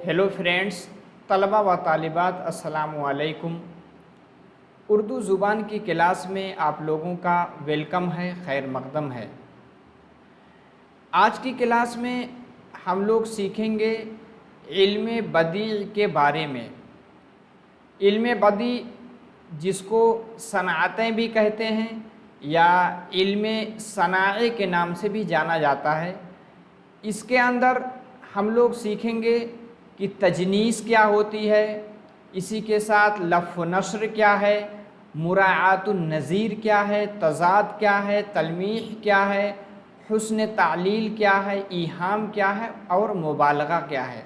Hello friends, तलबा व तालिबात, अस्सलामु अलैकुम। उर्दू ज़ुबान की क्लास में आप लोगों का वेलकम है, खैर मक़दम है। आज की क्लास में हम लोग सीखेंगे इल्म बदी के बारे में। इल्म बदी जिसको सनाअतें भी कहते हैं या इल्म सनाए के नाम से भी जाना जाता है। इसके अंदर हम लोग सीखेंगे कि तजनीस क्या होती है, इसी के साथ लफ़ व नश्र क्या है, मुराआतुन नज़ीर क्या है, तज़ाद क्या है, तलमीह क्या है, हुस्न तालील क्या है, ईहाम क्या है और मुबालगा क्या है।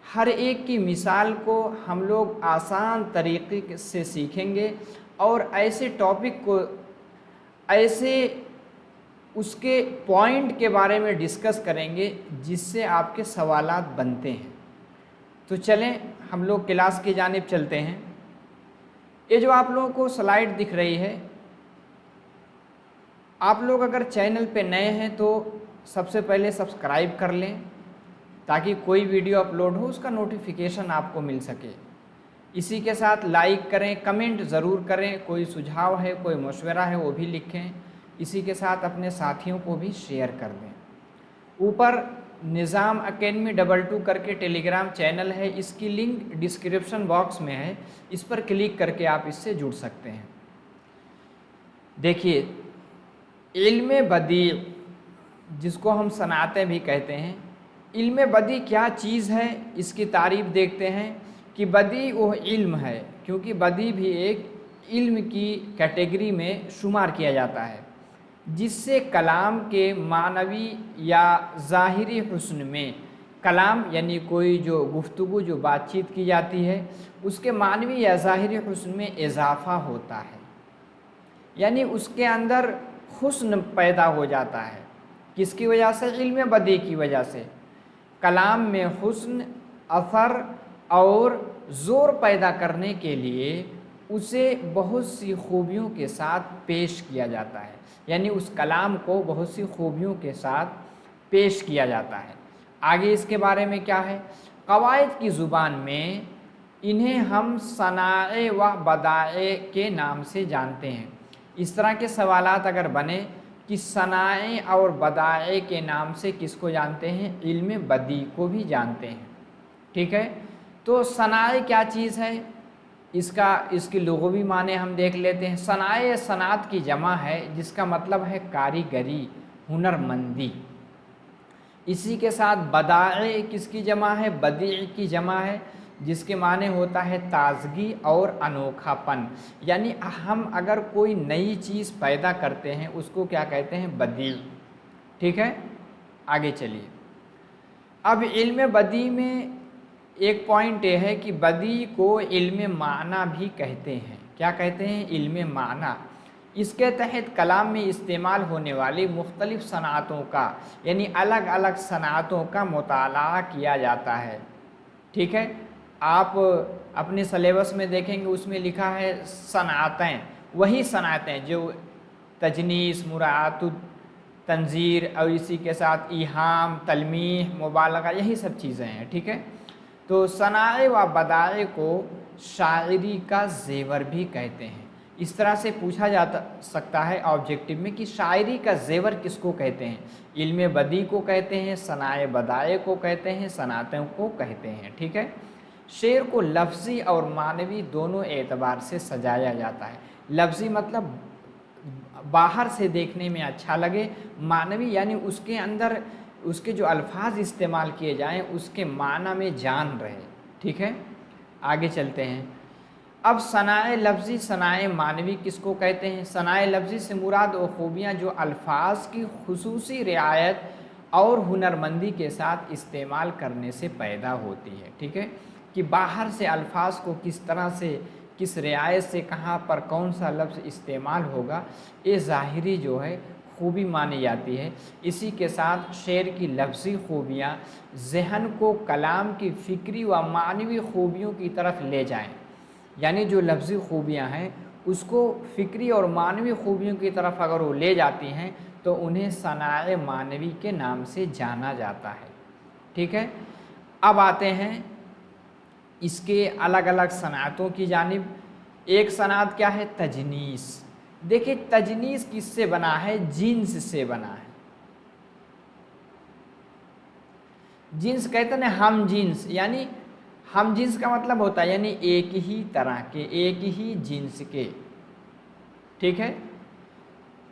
हर एक की मिसाल को हम लोग आसान तरीक़े से सीखेंगे और ऐसे टॉपिक को, ऐसे उसके पॉइंट के बारे में डिस्कस करेंगे जिससे आपके सवालात बनते हैं। तो चलें हम लोग क्लास की जानिब चलते हैं। ये जो आप लोगों को स्लाइड दिख रही है, आप लोग अगर चैनल पे नए हैं तो सबसे पहले सब्सक्राइब कर लें ताकि कोई वीडियो अपलोड हो उसका नोटिफिकेशन आपको मिल सके। इसी के साथ लाइक करें, कमेंट ज़रूर करें, कोई सुझाव है, कोई मशवरा है वो भी लिखें। इसी के साथ अपने साथियों को भी शेयर कर दें। ऊपर निज़ाम अकेडमी 22 करके टेलीग्राम चैनल है, इसकी लिंक डिस्क्रिप्शन बॉक्स में है, इस पर क्लिक करके आप इससे जुड़ सकते हैं। देखिए, इल्म बदी जिसको हम सनाअतें भी कहते हैं, इल्म बदी क्या चीज़ है इसकी तारीफ़ देखते हैं कि बदी वो इल्म है, क्योंकि बदी भी एक इल्म की कैटेगरी में शुमार किया जाता है जिससे कलाम के मानवी या ज़ाहिरी हुस्न में, कलाम यानी कोई जो गुफ्तगू जो बातचीत की जाती है उसके मानवी या ज़ाहिरी हुस्न में इजाफ़ा होता है, यानी उसके अंदर हुस्न पैदा हो जाता है। किसकी वजह से? इल्म बदी की वजह से। कलाम में हुस्न, असर और ज़ोर पैदा करने के लिए उसे बहुत सी खूबियों के साथ पेश किया जाता है, यानी उस कलाम को बहुत सी खूबियों के साथ पेश किया जाता है। आगे इसके बारे में क्या है? क़वाइद की ज़ुबान में इन्हें हम सनाए व बदाए के नाम से जानते हैं। इस तरह के सवालात अगर बने कि सनाए और बदाए के नाम से किसको जानते हैं? इल्म बदी को भी जानते हैं। ठीक है, तो सनाए क्या चीज़ है, इसकी लुग़वी माने हम देख लेते हैं। सनाए सनात की जमा है जिसका मतलब है कारीगरी, हुनरमंदी। इसी के साथ बदाए किसकी जमा है? बदी की जमा है जिसके माने होता है ताज़गी और अनोखापन, यानी हम अगर कोई नई चीज़ पैदा करते हैं उसको क्या कहते हैं? बदी। ठीक है, आगे चलिए। अब इल्म बदी में एक पॉइंट ये है कि बदी को इल्म माना भी कहते हैं। क्या कहते हैं? इल्म माना। इसके तहत कलाम में इस्तेमाल होने वाली मुख्तलिफ़ सनातों का, यानी अलग अलग सनातों का मुताला किया जाता है। ठीक है, आप अपने सलेबस में देखेंगे उसमें लिखा है सनातें, वही सनातें जो तजनीस, मुराआतु तंजीर और इसी के साथ ईहाम, तलमीह, मुबालगा, यही सब चीज़ें हैं। ठीक है, तो सनाए व बदाए को शायरी का ज़ेवर भी कहते हैं। इस तरह से पूछा जा सकता है ऑब्जेक्टिव में कि शायरी का ज़ेवर किसको कहते हैं? इल्म बदी को कहते हैं, सनाए बदाए को कहते हैं, सनातों को कहते हैं। ठीक है, शेर को लफ्ज़ी और मानवी दोनों एतबार से सजाया जाता है। लफ्ज़ी मतलब बाहर से देखने में अच्छा लगे, मानवी यानी उसके अंदर उसके जो अल्फाज इस्तेमाल किए जाएं उसके माना में जान रहे। ठीक है, आगे चलते हैं। अब सनाए लफ्ज़ी, सनाए मानवी किसको कहते हैं? सनाए लफ्ज़ी से मुराद वो खूबियाँ जो अल्फाज की खुसूसी रियायत और हुनरमंदी के साथ इस्तेमाल करने से पैदा होती है। ठीक है, कि बाहर से अल्फाज को किस तरह से, किस रियायत से, कहाँ पर कौन सा लफ्ज़ इस्तेमाल होगा, ये ज़ाहिरी जो है खूबी मानी जाती है। इसी के साथ शेर की लफ्ज़ी खूबियाँ ज़हन को कलाम की फ़िक्री व मानवी खूबियों की तरफ ले जाएं, यानी जो लफ्ज़ी खूबियाँ हैं उसको फ़िक्री और मानवी खूबियों की तरफ अगर वो ले जाती हैं तो उन्हें सनाए मानवी के नाम से जाना जाता है। ठीक है, अब आते हैं इसके अलग अलग सनातों की जानिब। एक सनात क्या है? तजनीस। देखिए तजनीस किससे बना है? जिन्स से बना है। जिन्स कहते हैं ना हम जिन्स, यानी हम जिन्स का मतलब होता है यानी एक ही तरह के, एक ही जिन्स के, ठीक है।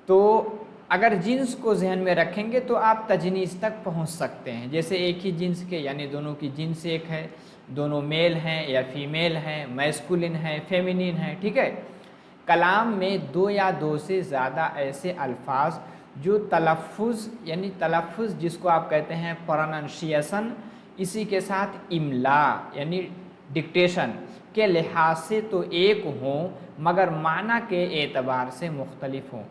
तो अगर जिन्स को जहन में रखेंगे तो आप तजनीस तक पहुंच सकते हैं। जैसे एक ही जिन्स के यानी दोनों की जिन्स एक है, दोनों मेल हैं या फीमेल हैं, मैस्कुलिन है, फेमिनिन है, ठीक है। कलाम में दो या दो से ज़्यादा ऐसे अल्फाज जो तलफ़ुज़ यानी तलफ़ुज़ जिसको आप कहते हैं प्रोनंसिएशन, इसी के साथ इमला यानी डिक्टेशन के लिहाज से तो एक हों मगर माना के एतबार से मुख्तलिफ हों।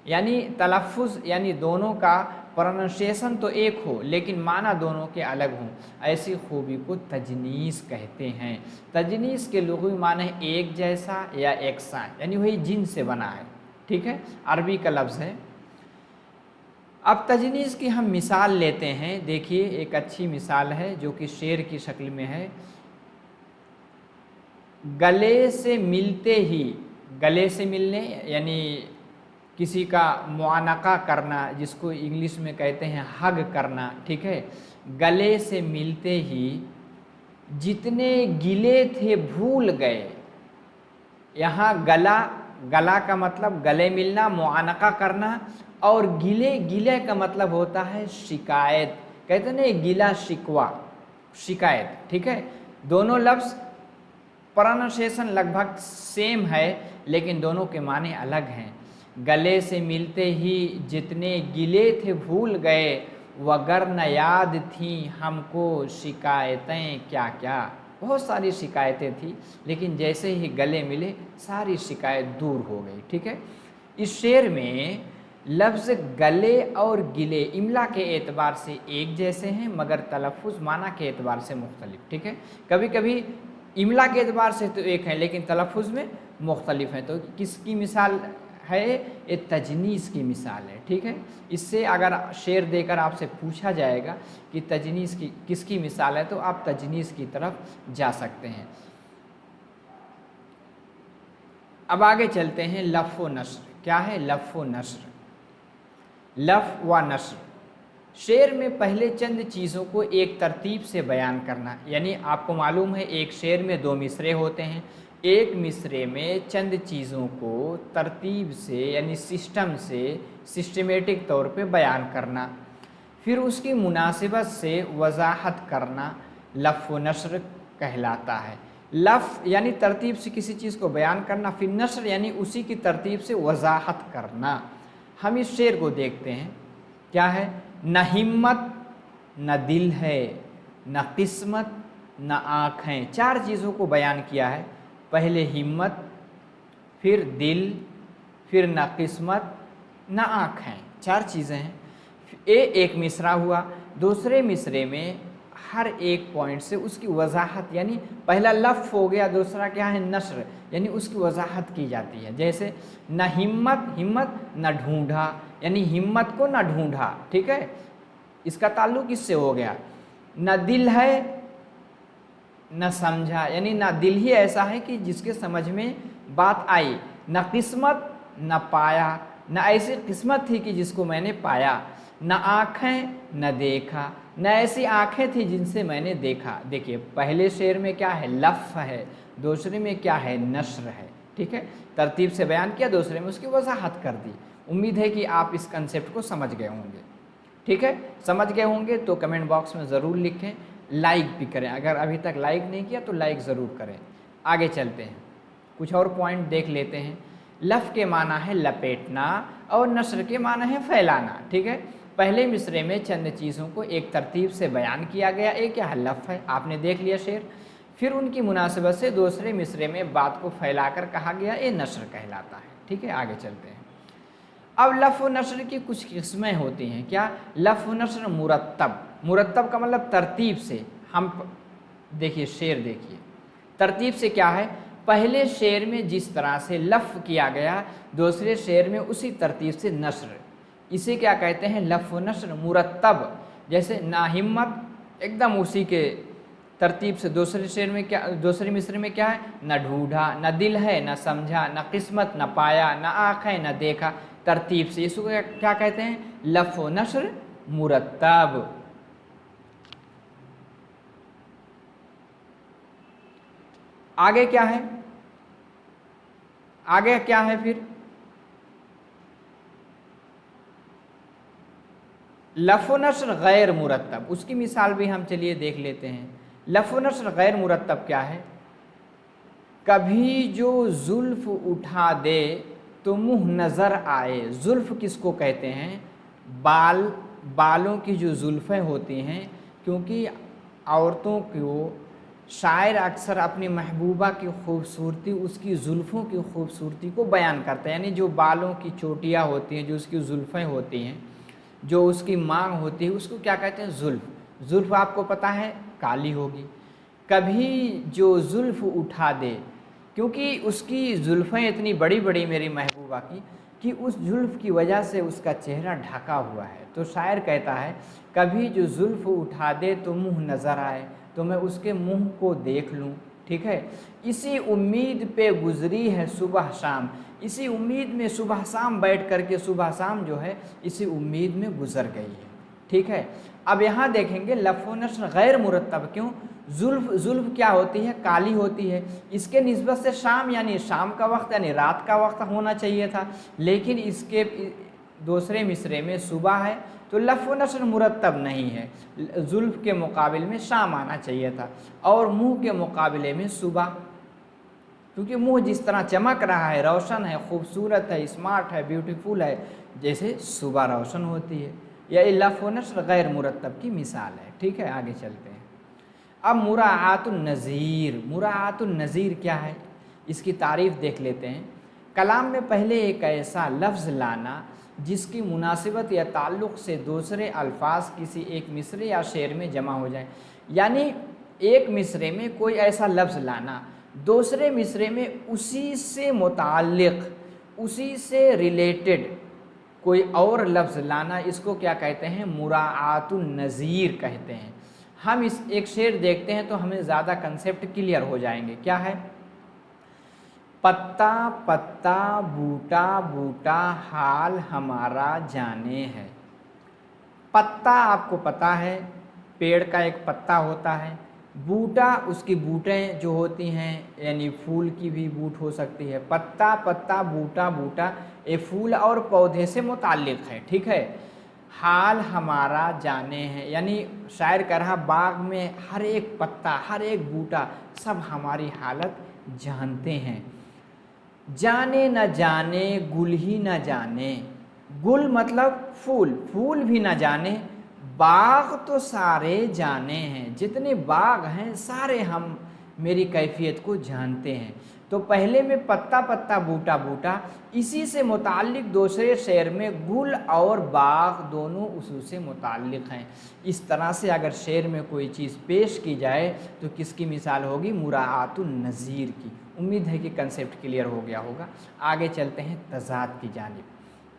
यानी तलफ़ुज़ यानी दोनों का प्रोनंसिएशन तो एक हो लेकिन माना दोनों के अलग हों, ऐसी खूबी को तजनीस कहते हैं। तजनीस के लुग़वी माने एक जैसा या एकसा, यानी वही जिन से बना है, ठीक है, अरबी का लफ्ज़ है। अब तजनीस की हम मिसाल लेते हैं। देखिए एक अच्छी मिसाल है जो कि शेर की शक्ल में है। गले से मिलते ही, गले से मिलने यानी किसी का मुआनका करना, जिसको इंग्लिश में कहते हैं हग करना, ठीक है। गले से मिलते ही जितने गिले थे भूल गए। यहाँ गला, गला का मतलब गले मिलना, मुआनका करना, और गिले, गिले का मतलब होता है शिकायत। कहते हैं ना गिला शिकवा, शिकायत, ठीक है। दोनों लफ्ज़ प्रोनंसिएशन लगभग सेम है लेकिन दोनों के माने अलग हैं। गले से मिलते ही जितने गिले थे भूल गए, वगर न याद थीं हमको शिकायतें क्या क्या। बहुत सारी शिकायतें थी लेकिन जैसे ही गले मिले सारी शिकायत दूर हो गई, ठीक है। इस शेर में लफ्ज़ गले और गिले इमला के एतबार से एक जैसे हैं मगर तलफ़ुज़ माना के एतबार से मुख्तलिफ, ठीक है। कभी कभी इमला के एतबार से तो एक है लेकिन तलफ़ुज़ में मुख्तलिफ हैं। तो किसकी मिसाल है? ये तजनीस की मिसाल है, ठीक है। इससे अगर शेर देकर आपसे पूछा जाएगा कि तजनीस की किसकी मिसाल है तो आप तजनीस की तरफ जा सकते हैं। अब आगे चलते हैं लफ़ व नस्र। क्या है लफ़ व नस्र? लफ़ व नस्र शेर में पहले चंद चीज़ों को एक तरतीब से बयान करना। यानी आपको मालूम है एक शेर में दो मिसरे होते हैं, एक मिसरे में चंद चीज़ों को तरतीब से यानी सिस्टम से, सिस्टमेटिक तौर पे बयान करना, फिर उसकी मुनासिबत से वजाहत करना लफ़ व नस्र कहलाता है। लफ़ यानी तरतीब से किसी चीज़ को बयान करना, फिर नस्र यानी उसी की तरतीब से वजाहत करना। हम इस शेर को देखते हैं, क्या है? न हिम्मत न दिल है, न किस्मत न आँखें। चार चीज़ों को बयान किया है। पहले हिम्मत, फिर दिल, फिर न किस्मत न आँखें, चार चीज़ें हैं। एक मिसरा हुआ, दूसरे मिसरे में हर एक पॉइंट से उसकी वजाहत, यानी पहला लफ़ हो गया, दूसरा क्या है नस्र, यानी उसकी वजाहत की जाती है। जैसे न हिम्मत, हिम्मत न ढूंढा, यानी हिम्मत को न ढूंढा, ठीक है, इसका ताल्लुक इससे हो गया। न दिल है न समझा, यानी ना दिल ही ऐसा है कि जिसके समझ में बात आई। न किस्मत न पाया, न ऐसी किस्मत थी कि जिसको मैंने पाया। न आँखें न देखा, न ऐसी आँखें थी जिनसे मैंने देखा। देखिए पहले शेर में क्या है? लफ़ है, दूसरे में क्या है? नस्र है, ठीक है। तरतीब से बयान किया, दूसरे में उसकी वजाहत कर दी। उम्मीद है कि आप इस कंसेप्ट को समझ गए होंगे, ठीक है। समझ गए होंगे तो कमेंट बॉक्स में ज़रूर लिखें, लाइक भी करें। अगर अभी तक लाइक नहीं किया तो लाइक ज़रूर करें। आगे चलते हैं, कुछ और पॉइंट देख लेते हैं। लफ़ के माना है लपेटना और नस्र के माना है फैलाना, ठीक है। पहले मिसरे में चंद चीज़ों को एक तरतीब से बयान किया गया, एक क्या है? लफ़ है, आपने देख लिया शेर। फिर उनकी मुनासिबत से दूसरे मिसरे में बात को फैलाकर कहा गया, ये नस्र कहलाता है, ठीक है। आगे चलते हैं। अब लफ़ व नस्र की कुछ किस्में होती हैं। क्या? लफ़ व नस्र मुरत्तब, मुरत्तब का मतलब तरतीब से। हम देखिए शेर, देखिए तरतीब से क्या है? पहले शेर में जिस तरह से लफ़ किया गया, दूसरे शेर में उसी तरतीब से नस्र। इसे क्या कहते हैं? लफ़ व नस्र मुरत्तब। जैसे ना हिम्मत एकदम उसी के तरतीब से दूसरे शेर में क्या, दूसरे मिसरे में क्या है, न ढूंढा, न दिल है, न समझा, न किस्मत, न पाया, न आँख है, न देखा। तरतीब से इसको क्या कहते हैं, लफ़ व नश्र मुरत्तब। आगे क्या है, आगे क्या है फिर, लफ़ व नश्र गैर मुरत्तब। उसकी मिसाल भी हम चलिए देख लेते हैं। लफ़ व नश्र गैर मुरत्तब क्या है, कभी जो जुल्फ़ उठा दे तो मुँह नज़र आए। जुल्फ़ किसको कहते हैं, बालों की जो जुल्फ़ें होती हैं, क्योंकि औरतों को शायर अक्सर अपनी महबूबा की खूबसूरती उसकी जुल्फ़ों की खूबसूरती को बयान करते हैं। यानी जो बालों की चोटियाँ होती हैं, जो उसकी जुल्फ़ें होती हैं, जो उसकी मांग होती है, उसको क्या कहते हैं, जुल्फ़। जुल्फ़ आपको पता है काली होगी। कभी जो जुल्फ़ उठा दे, क्योंकि उसकी जुल्फ़ें इतनी बड़ी बड़ी मेरी महबूबा की कि उस जुल्फ़ की वजह से उसका चेहरा ढका हुआ है। तो शायर कहता है कभी जो जुल्फ़ उठा दे तो मुँह नज़र आए, तो मैं उसके मुँह को देख लूँ। ठीक है, इसी उम्मीद पे गुज़री है सुबह शाम। इसी उम्मीद में सुबह शाम बैठ कर के, सुबह शाम जो है इसी उम्मीद में गुज़र गई है। ठीक है, अब यहाँ देखेंगे लफ़ व नश्र गैर मुरत्तब क्यों, जुल्फ़ क्या होती है, काली होती है। इसके निस्बत से शाम यानी शाम का वक्त यानी रात का वक्त होना चाहिए था, लेकिन इसके दूसरे मिसरे में सुबह है, तो लफ़ व नश्र मुरत्तब नहीं है। जुल्फ़ के मुकाबले में शाम आना चाहिए था, और मुँह के मुकाबले में सुबह, क्योंकि मुँह जिस तरह चमक रहा है, रोशन है, खूबसूरत है, स्मार्ट है, ब्यूटीफुल है, जैसे सुबह रोशन होती है। यह लफ़ व नश्र गैर मुरत्तब की मिसाल है। ठीक है, आगे चलते हैं। अब मुराआतुन नज़ीर, मुराआतुन नज़ीर क्या है, इसकी तारीफ़ देख लेते हैं। कलाम में पहले एक ऐसा लफ्ज़ लाना जिसकी मुनासिबत या ताल्लुक़ से दूसरे अल्फाज किसी एक मिसरे या शेर में जमा हो जाए। यानी एक मिसरे में कोई ऐसा लफ्ज़ लाना, दूसरे मिसरे में उसी से मुताल्लिक़, उसी से रिलेटेड कोई और लफ्ज़ लाना, इसको क्या कहते हैं, मुराआतुन नज़ीर कहते हैं। हम इस एक शेर देखते हैं तो हमें ज़्यादा कंसेप्ट क्लियर हो जाएंगे। क्या है, पत्ता पत्ता बूटा बूटा हाल हमारा जाने है। पत्ता आपको पता है पेड़ का एक पत्ता होता है, बूटा उसकी बूटें जो होती हैं, यानी फूल की भी बूट हो सकती है। पत्ता पत्ता बूटा बूटा ये फूल और पौधे से मुताल्लिक़ है। ठीक है, हाल हमारा जाने हैं, यानी शायर कह रहा बाग में हर एक पत्ता हर एक बूटा सब हमारी हालत जानते हैं। जाने न जाने गुल ही न जाने, गुल मतलब फूल, फूल भी न जाने, बाग तो सारे जाने हैं, जितने बाग हैं सारे हम मेरी कैफियत को जानते हैं। तो पहले में पत्ता पत्ता बूटा बूटा, इसी से मुताल्लिक़ दूसरे शेर में गुल और बाग दोनों उससे मुताल्लिक़ हैं। इस तरह से अगर शेर में कोई चीज़ पेश की जाए तो किसकी मिसाल होगी, मुराआतुन नज़ीर की। उम्मीद है कि कंसेप्ट क्लियर हो गया होगा। आगे चलते हैं तज़ाद की जानिब।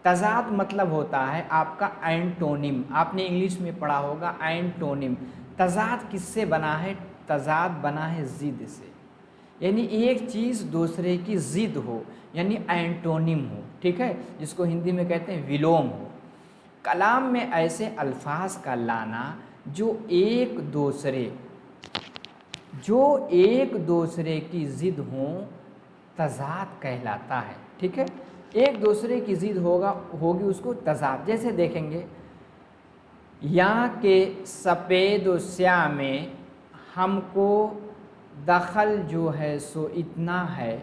तज़ाद मतलब होता है आपका एंटोनिम, आपने इंग्लिश में पढ़ा होगा एंटोनिम। तज़ाद किससे बना है, तज़ाद बना है ज़िद से, यानी एक चीज़ दूसरे की ज़िद हो, यानी एंटोनिम हो। ठीक है, जिसको हिंदी में कहते हैं विलोम हो। कलाम में ऐसे अल्फाज का लाना जो एक दूसरे की ज़िद हों, तज़ाद कहलाता है। ठीक है, एक दूसरे की ज़िद होगी उसको तज़ाद। जैसे देखेंगे, यहाँ के सफ़ेद व स्याह में हमको दखल जो है सो इतना है,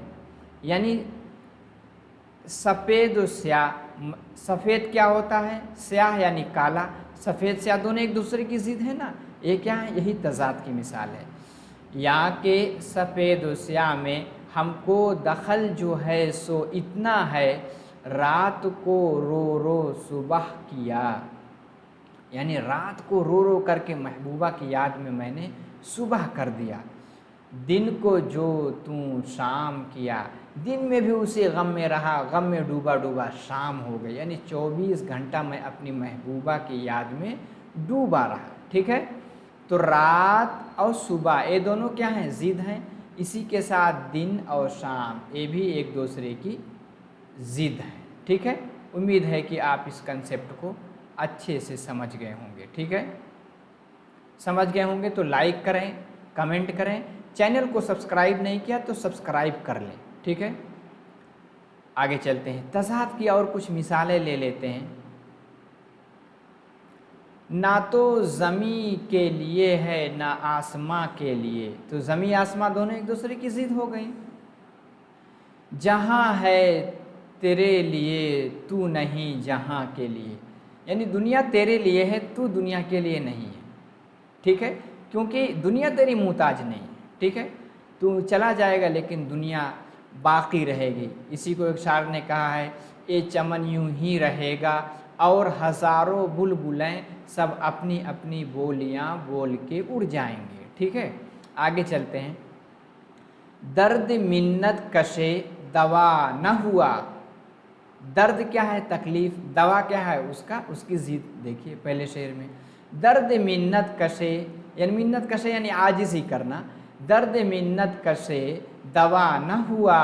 यानी सफ़ेद व स्याह, सफ़ेद क्या होता है, स्याह यानी काला, सफ़ेद स्याह दोनों एक दूसरे की ज़िद है ना, ये क्या है, यही तज़ाद की मिसाल है। यहाँ के सफ़ेद व स्याह में हमको दखल जो है सो इतना है, रात को रो रो सुबह किया, यानी रात को रो रो करके महबूबा की याद में मैंने सुबह कर दिया। दिन को जो तू शाम किया, दिन में भी उसी गम में रहा, गम में डूबा डूबा शाम हो गई, यानी 24 घंटा मैं अपनी महबूबा की याद में डूबा रहा। ठीक है, तो रात और सुबह ये दोनों क्या हैं, ज़िद हैं। इसी के साथ दिन और शाम ये भी एक दूसरे की ज़िद है। ठीक है, उम्मीद है कि आप इस कंसेप्ट को अच्छे से समझ गए होंगे। ठीक है, समझ गए होंगे तो लाइक करें, कमेंट करें। चैनल को सब्सक्राइब नहीं किया तो सब्सक्राइब कर लें। ठीक है, आगे चलते हैं। तज़ाद की और कुछ मिसालें ले लेते हैं। ना तो ज़मी के लिए है ना आसमां के लिए, तो ज़मी आसमां दोनों एक दूसरे की ज़िद हो गई। जहाँ है तेरे लिए तू नहीं जहाँ के लिए, यानी दुनिया तेरे लिए है, तू दुनिया के लिए नहीं है। ठीक है, क्योंकि दुनिया तेरी मुहताज नहीं है। ठीक है, तू चला जाएगा लेकिन दुनिया बाकी रहेगी। इसी को एक शायर ने कहा है, ये चमन यूं ही रहेगा और हज़ारों बुलबुलें सब अपनी अपनी बोलियां बोल के उड़ जाएंगे। ठीक है, आगे चलते हैं। दर्द मिन्नत कशे दवा न हुआ, दर्द क्या है, तकलीफ़, दवा क्या है उसका, उसकी ज़िद देखिए पहले शेर में। दर्द मिन्नत कशे, यानी मिन्नत कशे यानी आजिज़ ही करना। दर्द मिन्नत कशे दवा न हुआ,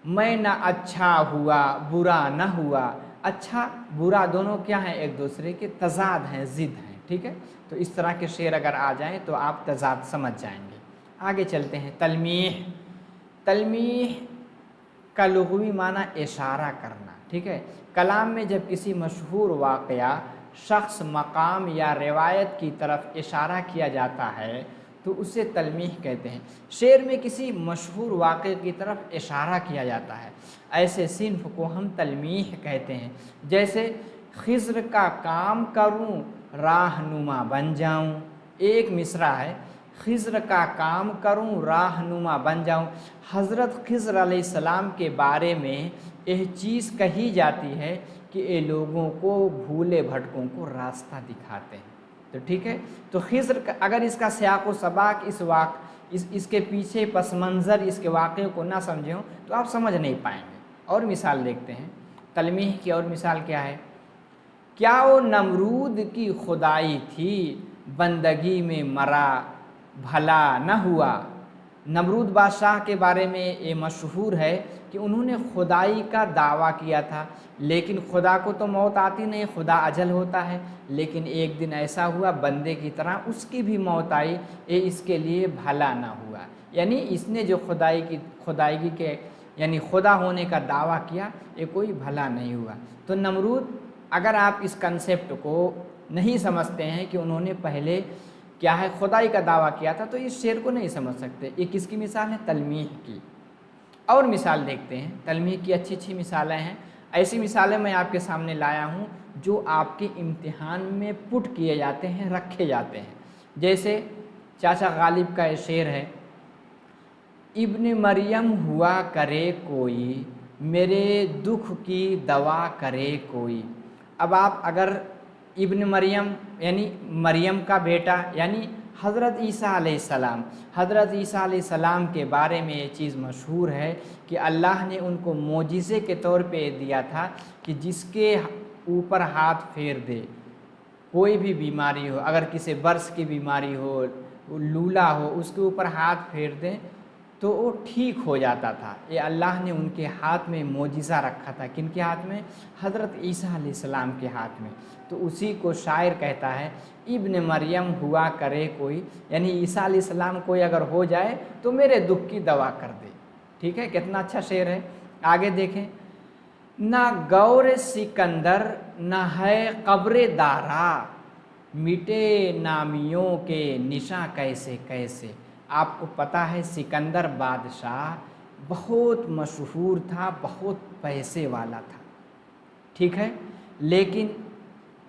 मैं न अच्छा हुआ बुरा न हुआ। अच्छा बुरा दोनों क्या हैं, एक दूसरे के तज़ाद हैं, ज़िद हैं। ठीक है, तो इस तरह के शेर अगर आ जाएं तो आप तज़ाद समझ जाएंगे। आगे चलते हैं। तलमीह, तलमीह का लुग़वी माना इशारा करना। ठीक है, कलाम में जब किसी मशहूर वाक़या, शख्स, मकाम या रिवायत की तरफ इशारा किया जाता है तो उसे तलमीह कहते हैं। शेर में किसी मशहूर वाक़े की तरफ इशारा किया जाता है, ऐसे सिन्फ को हम तलमीह कहते हैं। जैसे खिज़्र का काम करूं राहनुमा बन जाऊं, एक मिसरा है, खिज़्र का काम करूं राहनुमा बन जाऊं। हज़रत खिज़्र अलैहिस्सलाम के बारे में यह चीज़ कही जाती है कि ये लोगों को, भूले भटकों को रास्ता दिखाते हैं। तो ठीक है, तो खिज़्र अगर इसका सियाक़ व सबाक़, इसके पीछे पस मंज़र, इसके वाक़े को ना समझे हों तो आप समझ नहीं पाएंगे। और मिसाल देखते हैं तलमीह की। और मिसाल क्या है, क्या वो नमरूद की खुदाई थी बंदगी में मरा भला न हुआ। नमरूद बादशाह के बारे में ये मशहूर है कि उन्होंने खुदाई का दावा किया था, लेकिन खुदा को तो मौत आती नहीं, खुदा अजल होता है। लेकिन एक दिन ऐसा हुआ बंदे की तरह उसकी भी मौत आई, ये इसके लिए भला ना हुआ। यानी इसने जो खुदाई के यानी खुदा होने का दावा किया, ये कोई भला नहीं हुआ। तो नमरूद, अगर आप इस कंसेप्ट को नहीं समझते हैं कि उन्होंने पहले क्या है, खुदाई का दावा किया था, तो इस शेर को नहीं समझ सकते। ये किसकी मिसाल है, तलमीह की। और मिसाल देखते हैं, तलमीह की अच्छी अच्छी मिसालें हैं। ऐसी मिसालें मैं आपके सामने लाया हूँ जो आपके इम्तिहान में पुट किए जाते हैं, रखे जाते हैं। जैसे चाचा गालिब का ये शेर है, इब्न मरियम हुआ करे कोई मेरे दुख की दवा करे कोई। अब आप अगर इब्न मरियम यानी मरियम का बेटा यानी हज़रत ईसा अलैहिस्सलाम, हज़रत ईसा अलैहिस्सलाम के बारे में ये चीज़ मशहूर है कि अल्लाह ने उनको मोजिज़े के तौर पे दिया था कि जिसके ऊपर हाथ फेर दे, कोई भी बीमारी हो, अगर किसी बर्स की बीमारी हो, लूला हो, उसके ऊपर हाथ फेर दें तो वो ठीक हो जाता था। ये अल्लाह ने उनके हाथ में मोजिज़ा रखा था। किनके हाथ में, हज़रत ईसा अलैहिस्सलाम के हाथ में। तो उसी को शायर कहता है, इब्न मरियम हुआ करे कोई, यानी ईसा अलैहिस्सलाम कोई अगर हो जाए तो मेरे दुख की दवा कर दे। ठीक है, कितना अच्छा शेर है। आगे देखें, ना गौर सिकंदर ना है कब्र दारा, मिटे नामियों के निशा कैसे कैसे। आपको पता है सिकंदर बादशाह बहुत मशहूर था, बहुत पैसे वाला था। ठीक है, लेकिन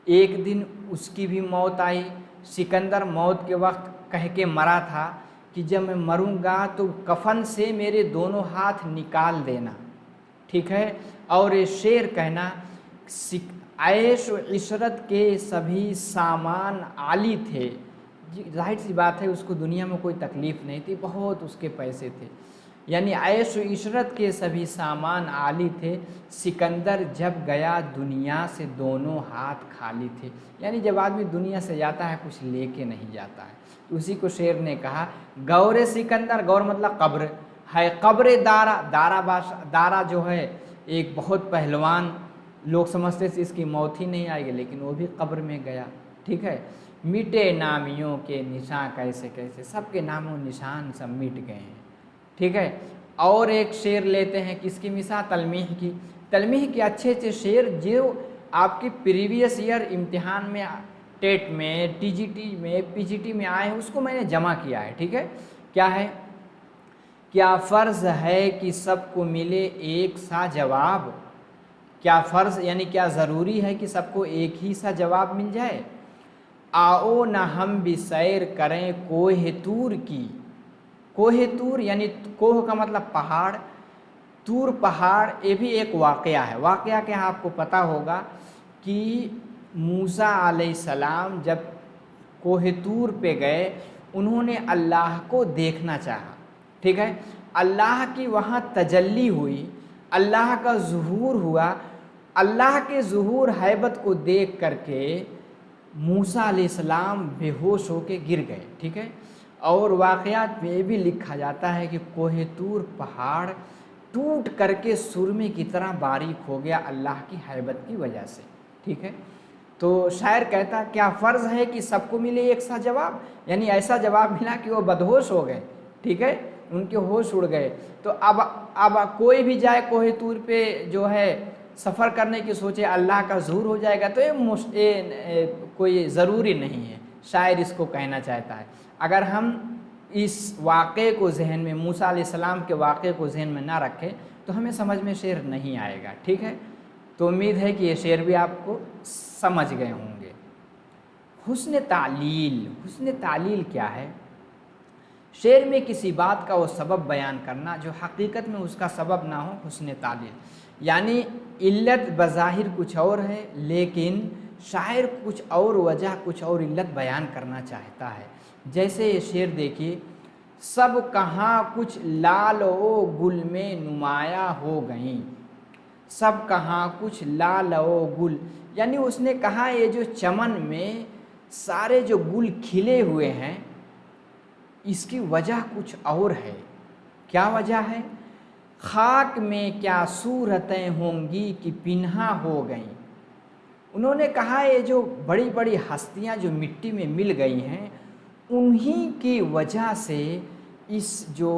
एक दिन उसकी भी मौत आई। सिकंदर मौत के वक्त कह के मरा था कि जब मैं मरूंगा तो कफन से मेरे दोनों हाथ निकाल देना। ठीक है, और ये शेर कहना, ऐश व इशरत के सभी सामान आली थे। जाहिर सी बात है उसको दुनिया में कोई तकलीफ़ नहीं थी, बहुत उसके पैसे थे। यानी ऐश व इशरत के सभी सामान आली थे, सिकंदर जब गया दुनिया से दोनों हाथ खाली थे। यानी जब आदमी दुनिया से जाता है कुछ लेके नहीं जाता है। उसी को शेर ने कहा, गौर सिकंदर, गौर मतलब कब्र है, कब्र दारा, दारा जो है एक बहुत पहलवान, लोग समझते थे इसकी मौत ही नहीं आएगी, लेकिन वो भी कब्र में गया। ठीक है, मिटे नामियों के निशान कैसे कैसे, सबके नामों निशान सब मिट गए हैं। ठीक है, और एक शेर लेते हैं किसकी मिसाल, तलमीह की। तलमीह के अच्छे अच्छे शेर जो आपके प्रीवियस ईयर इम्तिहान में, टेट में, टीजीटी में, पीजीटी में आए हैं, उसको मैंने जमा किया है। ठीक है, क्या है, क्या फ़र्ज़ है कि सबको मिले एक सा जवाब, क्या फ़र्ज़ यानी क्या ज़रूरी है कि सबको एक ही सा जवाब मिल जाए। आओ न हम भी सैर करें कोह तूर की, कोह तूर यानी कोह का मतलब पहाड़, तूर पहाड़, ये भी एक वाक़या है। वाक़या क्या आपको पता होगा कि मूसा अलैहिस्सलाम जब कोह तूर पे गए, उन्होंने अल्लाह को देखना चाहा। ठीक है, अल्लाह की वहाँ तजल्ली हुई, अल्लाह का ज़ुहूर हुआ। अल्लाह के ज़ुहूर हैबत को देख करके मूसा अलैहिस्सलाम बेहोश होके गिर गए। ठीक है, और वाक़यात में भी लिखा जाता है कि कोह तूर पहाड़ टूट करके सुरमे की तरह बारीक हो गया अल्लाह की हैबत की वजह से। ठीक है, तो शायर कहता क्या फ़र्ज़ है कि सबको मिले एक सा जवाब, यानी ऐसा जवाब मिला कि वो बदहोश हो गए। ठीक है, उनके होश उड़ गए। तो अब कोई भी जाए कोह तूर पे जो है सफ़र करने की सोचे, अल्लाह का ज़ुहूर हो जाएगा, तो ये कोई ज़रूरी नहीं है। शायर इसको कहना चाहता है, अगर हम इस वाक़े को जहन में, मूसा अलैहिस्सलाम के वाक़े को जहन में ना रखें तो हमें समझ में शेर नहीं आएगा। ठीक है, तो उम्मीद है कि ये शेर भी आपको समझ गए होंगे। हुस्न तालील, हुस्न तालील क्या है, शेर में किसी बात का वो सबब बयान करना जो हकीकत में उसका सबब ना हो, हुस्न तालील। यानी इल्लत बज़ाहिर कुछ और है, लेकिन शायर कुछ और वजह, कुछ और इल्लत बयान करना चाहता है। जैसे ये शेर देखिए, सब कहाँ कुछ लाल ओ गुल में नुमाया हो गईं, सब कहाँ कुछ लाल ओ गुल, यानी उसने कहा ये जो चमन में सारे जो गुल खिले हुए हैं, इसकी वजह कुछ और है। क्या वजह है, खाक में क्या सूरतें होंगी कि पिन्हा हो गईं। उन्होंने कहा ये जो बड़ी बड़ी हस्तियां जो मिट्टी में मिल गई हैं, उन्हीं की वजह से इस जो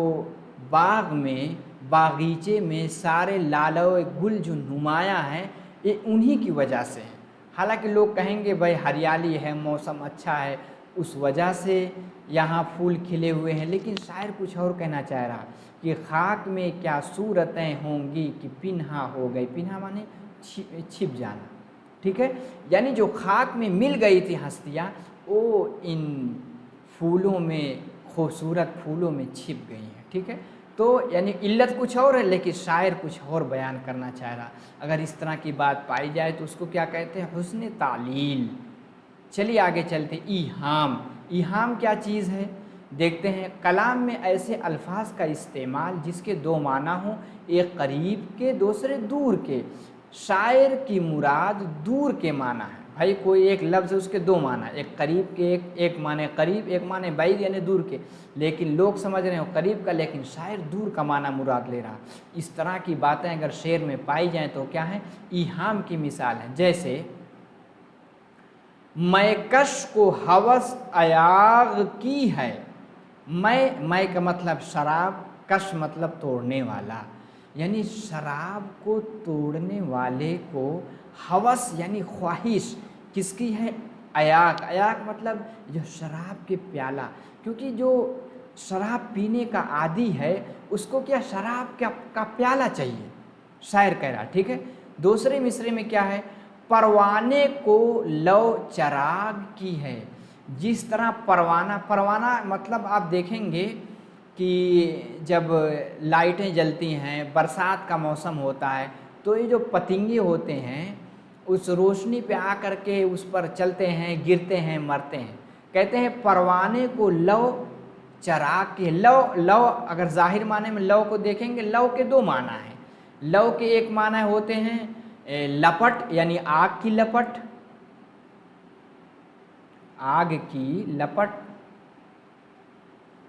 बाग में, बागीचे में सारे लालो गुल जो नुमाया हैं, ये उन्हीं की वजह से हैं। हालांकि लोग कहेंगे भाई हरियाली है, मौसम अच्छा है, उस वजह से यहाँ फूल खिले हुए हैं, लेकिन शायर कुछ और कहना चाह रहा कि खाक में क्या सूरतें होंगी कि पिन्हा हो गई। पिन्हा माने छिप जाना। ठीक है, यानी जो खाक में मिल गई थी हस्तियाँ, वो इन फूलों में, खूबसूरत फूलों में छिप गई हैं। ठीक है, तो यानी इल्लत कुछ और है, लेकिन शायर कुछ और बयान करना चाह रहा। अगर इस तरह की बात पाई जाए तो उसको क्या कहते हैं, हुस्न तालील। चलिए आगे चलते, ईहाम। ईहाम क्या चीज़ है, देखते हैं। कलाम में ऐसे अल्फाज का इस्तेमाल जिसके दो माना हों, एक करीब के, दूसरे दूर के। शायर की मुराद दूर के माना है। भाई कोई एक लफ्ज़ है उसके दो माना, एक करीब के, एक माने करीब, एक माने बैद यानी दूर के, लेकिन लोग समझ रहे हो करीब का, लेकिन शायर दूर का माना मुराद ले रहा। इस तरह की बातें अगर शेर में पाई जाएँ तो क्या है, ईहाम की मिसाल है। जैसे मैं कश को हवस अयाग की है, मैं का मतलब शराब, कश मतलब तोड़ने वाला, यानी शराब को तोड़ने वाले को हवस यानी ख्वाहिश किसकी है, अयाक। अयाक मतलब जो शराब के प्याला, क्योंकि जो शराब पीने का आदी है उसको क्या शराब का प्याला चाहिए, शायर कह रहा। ठीक है, दूसरे मिसरे में क्या है, परवाने को लौ चराग की है। जिस तरह परवाना, परवाना मतलब आप देखेंगे कि जब लाइटें जलती हैं, बरसात का मौसम होता है, तो ये जो पतंगे होते हैं उस रोशनी पे आकर के उस पर चलते हैं, गिरते हैं, मरते हैं। कहते हैं परवाने को लौ चराग के लव, लव अगर ज़ाहिर माने में लव को देखेंगे, लव के दो माना है। लव के एक माना होते हैं लपट यानी आग की लपट, आग की लपट।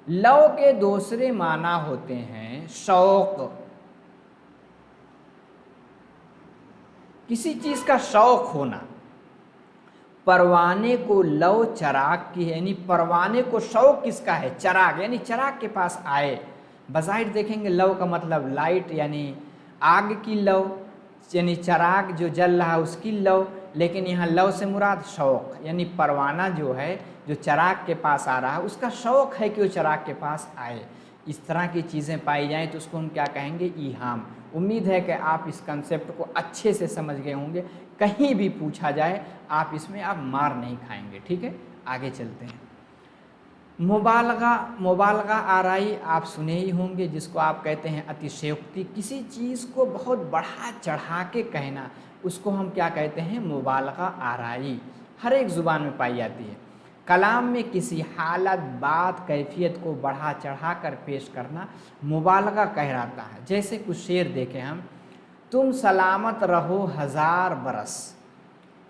लव के दूसरे माना होते हैं शौक, किसी चीज का शौक होना। परवाने को लव चराग की है, यानी परवाने को शौक किसका है, चराग, यानी चराग के पास आए। बज़ाहिर देखेंगे लव का मतलब लाइट यानी आग की लव, यानी चराग जो जल रहा है उसकी लव, लेकिन यहाँ लव से मुराद शौक, यानी परवाना जो है जो चराग के पास आ रहा है उसका शौक है कि वो चराग के पास आए। इस तरह की चीज़ें पाई जाएँ तो उसको हम क्या कहेंगे, ईहाम। उम्मीद है कि आप इस कंसेप्ट को अच्छे से समझ गए होंगे, कहीं भी पूछा जाए आप इसमें आप मार नहीं खाएंगे। ठीक है, आगे चलते हैं। मुबालगा, मुबालगा आराई आप सुने ही होंगे, जिसको आप कहते हैं अतिशयोक्ति, किसी चीज़ को बहुत बढ़ा चढ़ा के कहना, उसको हम क्या कहते हैं, मुबालगा आराई। हर एक ज़ुबान में पाई जाती है। कलाम में किसी हालत, बात, कैफियत को बढ़ा चढ़ा कर पेश करना मुबालगा कहलाता है। जैसे कुछ शेर देखें हम, तुम सलामत रहो हज़ार बरस,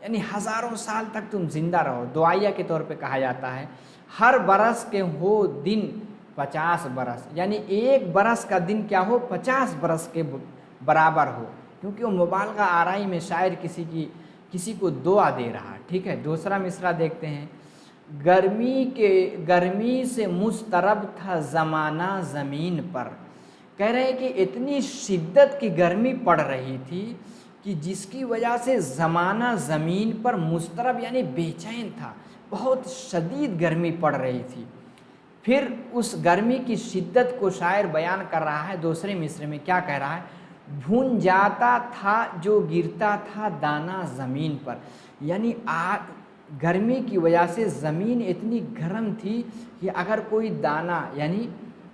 यानी हज़ारों साल तक तुम जिंदा रहो, दुआया के तौर पे कहा जाता है। हर बरस के हो दिन 50 बरस, यानी एक बरस का दिन क्या हो, 50 बरस के बराबर हो, क्योंकि वो मुबालगा आराई में शायर किसी को दुआ दे रहा। ठीक है, दूसरा मिसरा देखते हैं। गर्मी से मुस्तरब था ज़माना ज़मीन पर, कह रहे हैं कि इतनी शिद्दत की गर्मी पड़ रही थी कि जिसकी वजह से ज़माना ज़मीन पर मुस्तरब यानी बेचैन था, बहुत शदीद गर्मी पड़ रही थी। फिर उस गर्मी की शिद्दत को शायर बयान कर रहा है दूसरे मिसरे में, क्या कह रहा है, भून जाता था जो गिरता था दाना ज़मीन पर, यानी गर्मी की वजह से ज़मीन इतनी गर्म थी कि अगर कोई दाना यानी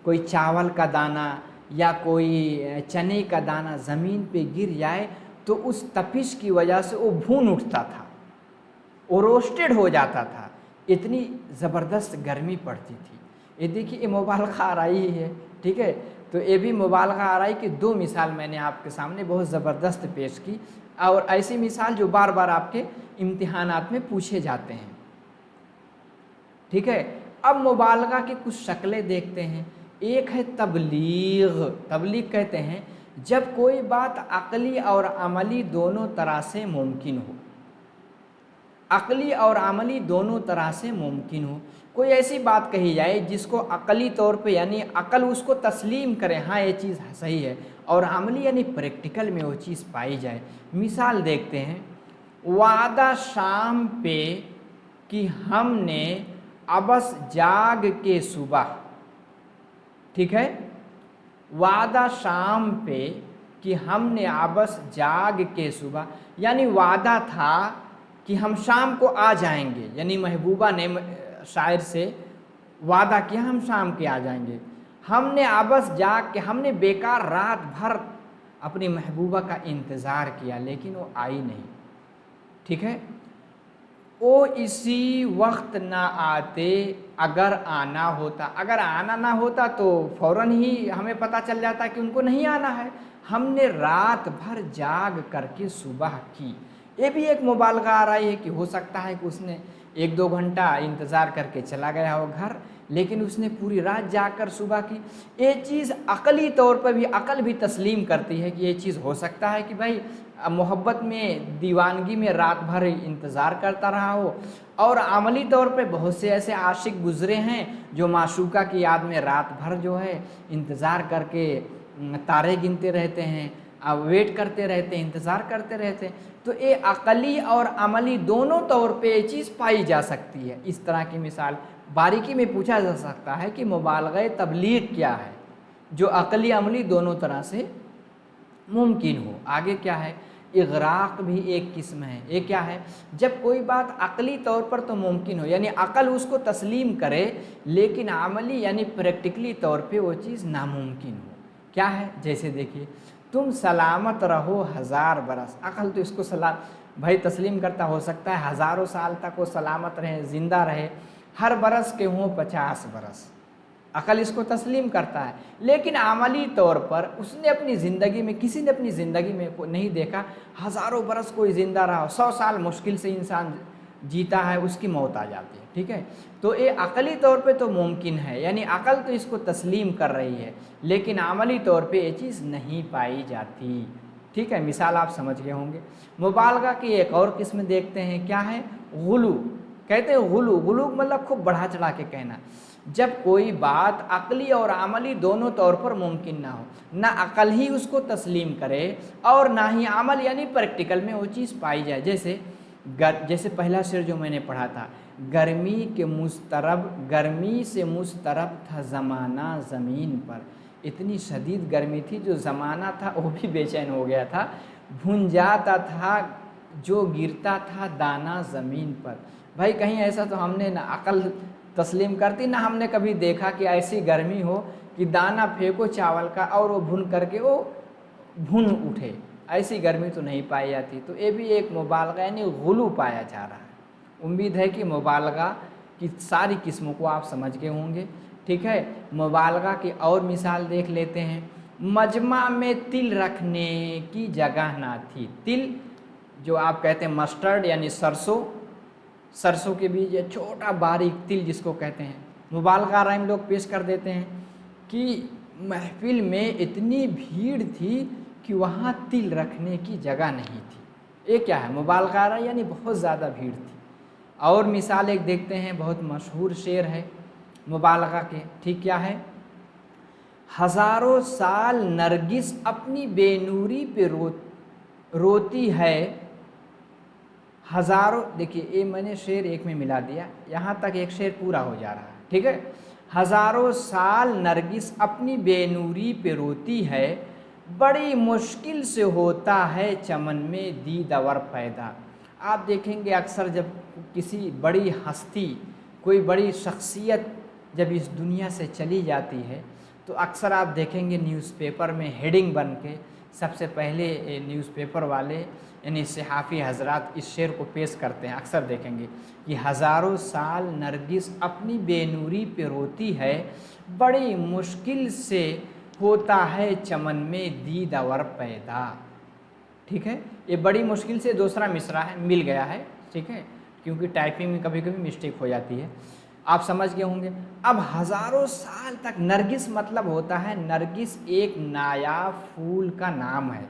कोई चावल का दाना या कोई चने का दाना ज़मीन पे गिर जाए तो उस तपिश की वजह से वो भून उठता था, वो रोस्टेड हो जाता था, इतनी ज़बरदस्त गर्मी पड़ती थी। ये देखिए, ये मुबालगा आराई है। ठीक है, तो ये भी मुबालगा आराई की दो मिसाल मैंने आपके सामने बहुत ज़बरदस्त पेश की, और ऐसी मिसाल जो बार बार आपके इम्तिहानात में पूछे जाते हैं। ठीक है, अब मुबालगा की कुछ शक्लें देखते हैं। एक है तबलीग। तबलीग कहते हैं जब कोई बात अक़ली और अमली दोनों तरह से मुमकिन हो, अक़ली और अमली दोनों तरह से मुमकिन हो। कोई ऐसी बात कही जाए जिसको अक़ली तौर पे यानी अक़ल उसको तस्लीम करे, हाँ ये चीज़ सही है, और अमली यानी प्रैक्टिकल में वो चीज़ पाई जाए। मिसाल देखते हैं, वादा शाम पे कि हमने अबस जाग के सुबह। ठीक है, वादा शाम पे कि हमने अबस जाग के सुबह, यानी वादा था कि हम शाम को आ जाएंगे, यानी महबूबा ने शायर से वादा किया हम शाम के आ जाएंगे। हमने अबस जाग के, हमने बेकार रात भर अपनी महबूबा का इंतज़ार किया लेकिन वो आई नहीं। ठीक है, वो इसी वक्त ना आते अगर आना होता, अगर आना ना होता तो फ़ौरन ही हमें पता चल जाता कि उनको नहीं आना है। हमने रात भर जाग करके सुबह की। ये भी एक मुबालगा आ रही है कि हो सकता है कि उसने 1-2 घंटा इंतज़ार करके चला गया हो घर, लेकिन उसने पूरी रात जाकर सुबह की। ये चीज़ अक़ली तौर पर भी अक़ल भी तस्लीम करती है कि ये चीज़ हो सकता है कि भाई मोहब्बत में, दीवानगी में रात भर इंतज़ार करता रहा हो। और अमली तौर पे बहुत से ऐसे आशिक गुज़रे हैं जो माशूका की याद में रात भर जो है इंतज़ार करके तारे गिनते रहते हैं, वेट करते रहते हैं, इंतज़ार करते रहते हैं। तो ये अक़ली और अमली दोनों तौर पे ये चीज़ पाई जा सकती है। इस तरह की मिसाल बारीकी में पूछा जा सकता है कि मुबालगा तबलीग क्या है, जो अक़ली अमली दोनों तरह से मुमकिन हो। आगे क्या है, इग़राक़ भी एक किस्म है। ये क्या है, जब कोई बात अक़ली तौर पर तो मुमकिन हो, यानी अक़ल उसको तस्लीम करे, लेकिन अमली यानी प्रैक्टिकली तौर पे वो चीज़ नामुमकिन हो। क्या है, जैसे देखिए, तुम सलामत रहो हज़ार बरस। अक़ल तो इसको भाई तस्लीम करता, हो सकता है हज़ारों साल तक वो सलामत रहे, ज़िंदा रहे, हर बरस के हों 50 बरस। عقل اس کو تسلیم کرتا ہے، لیکن عملی طور پر اس نے اپنی زندگی میں، کسی نے اپنی زندگی میں نہیں دیکھا ہزاروں برس کوئی زندہ رہا، 100 سال مشکل سے انسان جیتا ہے، اس کی موت آ جاتی ہے، ٹھیک ہے۔ تو یہ عقلی طور پہ تو ممکن ہے، یعنی عقل تو اس کو تسلیم کر رہی ہے، لیکن عملی طور پہ یہ چیز نہیں پائی جاتی، ٹھیک ہے۔ مثال آپ سمجھ گئے ہوں گے۔ مبالغہ کی ایک اور قسم دیکھتے ہیں، کیا ہے؟ غلو، کہتے ہیں غلو، غلو مطلب خوب بڑھا چڑھا کے کہنا، جب کوئی بات عقلی اور عملی دونوں طور پر ممکن نہ ہو، نہ عقل ہی اس کو تسلیم کرے اور نہ ہی عمل یعنی پریکٹیکل میں وہ چیز پائی جائے۔ جیسے پہلا شعر جو میں نے پڑھا تھا، گرمی سے مضطرب تھا زمانہ زمین پر، اتنی شدید گرمی تھی جو زمانہ تھا وہ بھی بے چین ہو گیا تھا، بھن جاتا تھا جو گرتا تھا دانہ زمین پر۔ بھائی کہیں ایسا تو ہم نے نہ عقل تسلیم کرتی، نہ ہم نے کبھی دیکھا کہ ایسی گرمی ہو کہ دانہ پھینکو چاول کا اور وہ بھن کر کے وہ بھن اٹھے، ایسی گرمی تو نہیں پائی جاتی۔ تو یہ بھی ایک مبالغہ یعنی غلو پایا جا رہا ہے۔ امید ہے کہ مبالغہ کی ساری قسموں کو آپ سمجھ گئے ہوں گے، ٹھیک ہے۔ مبالغہ کی اور مثال دیکھ لیتے ہیں۔ مجمع میں تل رکھنے کی جگہ نہ تھی، تل جو آپ کہتے ہیں مسٹرڈ یعنی سرسوں کے بیج، یا چھوٹا باریک تل جس کو کہتے ہیں، مبالغہ رائم لوگ پیش کر دیتے ہیں کہ محفل میں اتنی بھیڑ تھی کہ وہاں تل رکھنے کی جگہ نہیں تھی۔ یہ کیا ہے؟ مبالغہ رائم یعنی بہت زیادہ بھیڑ تھی۔ اور مثال ایک دیکھتے ہیں، بہت مشہور شعر ہے مبالغہ کے، ٹھیک کیا ہے؟ ہزاروں سال نرگس اپنی بے نوری پہ روتی ہے، ہزاروں، دیکھیے یہ میں نے شعر ایک میں ملا دیا، یہاں تک ایک شعر پورا ہو جا رہا ہے، ٹھیک ہے۔ ہزاروں سال نرگس اپنی بے نوری پہ روتی ہے، بڑی مشکل سے ہوتا ہے چمن میں دیدور پیدا۔ آپ دیکھیں گے اکثر جب کسی بڑی ہستی، کوئی بڑی شخصیت جب اس دنیا سے چلی جاتی ہے تو اکثر آپ دیکھیں گے نیوز پیپر میں ہیڈنگ بن کے سب سے پہلے نیوز پیپر والے یعنی صحافی حضرات اس شعر کو پیش کرتے ہیں۔ اکثر دیکھیں گے کہ ہزاروں سال نرگس اپنی بے نوری پہ روتی ہے، بڑی مشکل سے ہوتا ہے چمن میں دیدور پیدا، ٹھیک ہے۔ یہ بڑی مشکل سے دوسرا مصرع ہے، مل گیا ہے، ٹھیک ہے، کیونکہ ٹائپنگ میں کبھی کبھی مسٹیک ہو جاتی ہے، آپ سمجھ گئے ہوں گے۔ اب ہزاروں سال تک، نرگس مطلب ہوتا ہے، نرگس ایک نایاب پھول کا نام ہے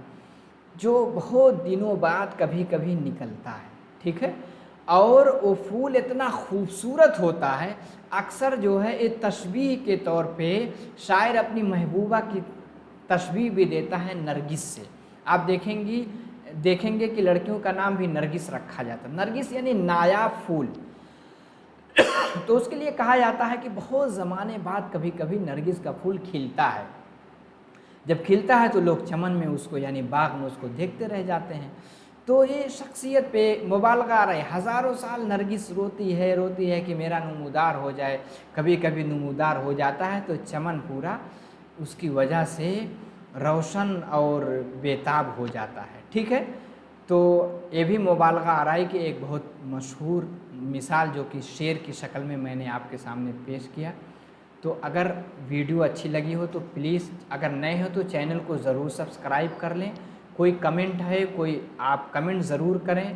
جو بہت دنوں بعد کبھی کبھی نکلتا ہے، ٹھیک ہے، اور وہ پھول اتنا خوبصورت ہوتا ہے، اکثر جو ہے ایک تشبیہ کے طور پہ شاعر اپنی محبوبہ کی تشبیہ بھی دیتا ہے نرگس سے۔ آپ دیکھیں گے کہ لڑکیوں کا نام بھی نرگس رکھا جاتا ہے، نرگس یعنی نایاب پھول، تو اس کے لیے کہا جاتا ہے کہ بہت زمانے بعد کبھی کبھی نرگس کا پھول کھلتا ہے، جب کھلتا ہے تو لوگ چمن میں اس کو یعنی باغ میں اس کو دیکھتے رہ جاتے ہیں۔ تو یہ شخصیت پہ مبالغہ آ رہا ہے، ہزاروں سال نرگس روتی ہے کہ میرا نمودار ہو جائے، کبھی کبھی نمودار ہو جاتا ہے تو چمن پورا اس کی وجہ سے روشن اور بےتاب ہو جاتا ہے، ٹھیک ہے۔ تو یہ بھی مبالغہ آرائی کی ایک بہت مشہور مثال جو کہ شعر کی شکل میں نے آپ کے سامنے پیش کیا۔ تو اگر ویڈیو اچھی لگی ہو تو پلیز، اگر نئے ہو تو چینل کو ضرور سبسکرائب کر لیں، کوئی کمنٹ ہے کوئی آپ کمنٹ ضرور کریں،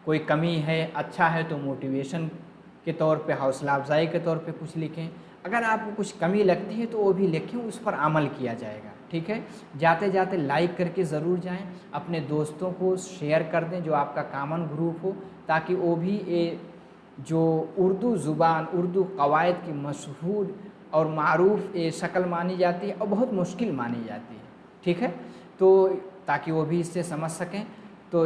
کوئی کمی ہے اچھا ہے تو موٹیویشن کے طور پہ، حوصلہ افزائی کے طور پہ کچھ لکھیں، اگر آپ کو کچھ کمی لگتی ہے تو وہ بھی لکھیں، اس پر عمل کیا جائے گا، ٹھیک ہے۔ جاتے جاتے لائک کر کے ضرور جائیں، اپنے دوستوں کو شیئر کر دیں جو آپ کا کامن گروپ ہو، تاکہ وہ بھی جو اردو زبان، اردو قواعد کی مشہور اور معروف شکل مانی جاتی ہے اور بہت مشکل مانی جاتی ہے، ٹھیک ہے، تو تاکہ وہ بھی اس سے سمجھ سکیں۔ تو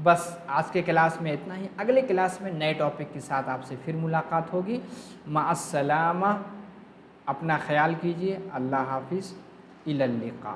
بس آج کے کلاس میں اتنا ہی، اگلے کلاس میں نئے ٹاپک کے ساتھ آپ سے پھر ملاقات ہوگی۔ مع السلامہ، اپنا خیال کیجیے، اللہ حافظ، الی اللقاء۔